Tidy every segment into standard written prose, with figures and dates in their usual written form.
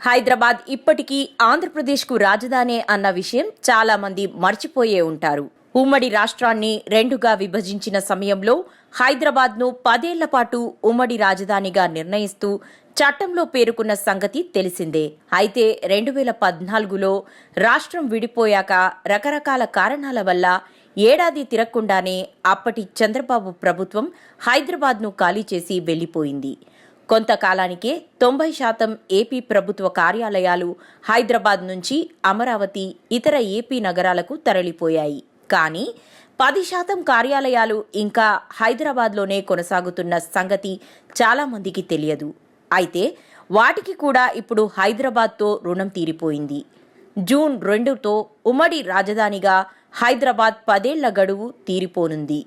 హైదరాబాద్ ఇప్పటికీ ఆంధ్రప్రదేశ్కు రాజధాని అన్న విషయం చాలా మంది మర్చిపోయే ఉంటారు. ఉమ్మడి రాష్ట్రాన్ని రెండుగా విభజించిన సమయంలో హైదరాబాద్ను 10 ఏళ్ల పాటు ఉమ్మడి రాజధానిగా నిర్ణయిస్తూ చట్టంలో పేర్కొన్న సంగతి తెలిసిందే. అయితే 2014లో రాష్ట్రం విడిపోయాక రకరకాల కారణాల వల్ల ఏడాది తిరగకుండానే అప్పటి చంద్రబాబు ప్రభుత్వం హైదరాబాద్ను ఖాళీ చేసి వెళ్లిపోయింది. కొంతకాలానికే 90% ఏపీ ప్రభుత్వ కార్యాలయాలు హైదరాబాద్ నుంచి అమరావతి, ఇతర ఏపీ నగరాలకు తరలిపోయాయి. కానీ 10% కార్యాలయాలు ఇంకా హైదరాబాద్లోనే కొనసాగుతున్న సంగతి చాలామందికి తెలియదు. అయితే వాటికి కూడా ఇప్పుడు హైదరాబాద్తో రుణం తీరిపోయింది. జూన్ 2తో ఉమ్మడి రాజధానిగా హైదరాబాద్ 10 ఏళ్ల గడువు తీరిపోనుంది.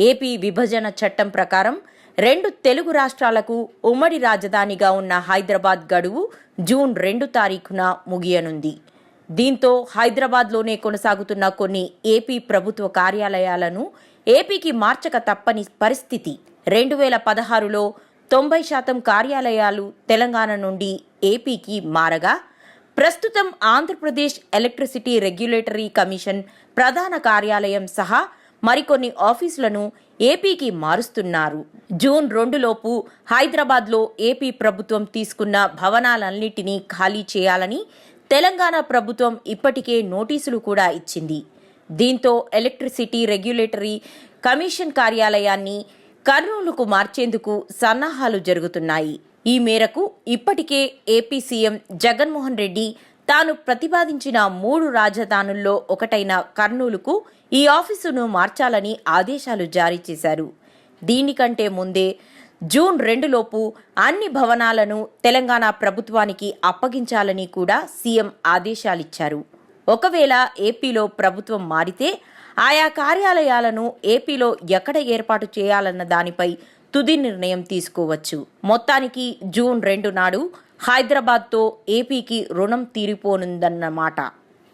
ఏపీ విభజన చట్టం ప్రకారం 2 తెలుగు రాష్ట్రాలకు ఉమ్మడి రాజధానిగా ఉన్న హైదరాబాద్ గడువు జూన్ 2 తారీఖున ముగియనుంది. దీంతో హైదరాబాద్లోనే కొనసాగుతున్న కొన్ని ఏపీ ప్రభుత్వ కార్యాలయాలను ఏపీకి మార్చక తప్పని పరిస్థితి. 2016లో 90% కార్యాలయాలు తెలంగాణ నుండి ఏపీకి మారగా ప్రస్తుతం ఆంధ్రప్రదేశ్ ఎలక్ట్రిసిటీ రెగ్యులేటరీ కమిషన్ ప్రధాన కార్యాలయం సహా మరికొన్ని ఆఫీసులను ఏపీకి మారుస్తున్నారు. జూన్ 2లోపు హైదరాబాద్లో ఏపీ ప్రభుత్వం తీసుకున్న భవనాలన్నింటినీ ఖాళీ చేయాలని తెలంగాణ ప్రభుత్వం ఇప్పటికే నోటీసులు కూడా ఇచ్చింది. దీంతో ఎలక్ట్రిసిటీ రెగ్యులేటరీ కమిషన్ కార్యాలయాన్ని కర్నూలుకు మార్చేందుకు సన్నాహాలు జరుగుతున్నాయి. ఈ మేరకు ఇప్పటికే ఏపీ సీఎం జగన్మోహన్ రెడ్డి తాను ప్రతిపాదించిన 3 రాజధానుల్లో ఒకటైన కర్నూలుకు ఈ ఆఫీసును మార్చాలని ఆదేశాలు జారీ చేశారు. దీనికంటే ముందే జూన్ 2లోపు అన్ని భవనాలను తెలంగాణ ప్రభుత్వానికి అప్పగించాలని కూడా సీఎం ఆదేశాలిచ్చారు. ఒకవేళ ఏపీలో ప్రభుత్వం మారితే ఆయా కార్యాలయాలను ఏపీలో ఎక్కడ ఏర్పాటు చేయాలన్న దానిపై తుది నిర్ణయం తీసుకోవచ్చు. మొత్తానికి జూన్ 2 నాడు హైదరాబాద్తో ఏపీకి రుణం తీరిపోనుందన్నమాట.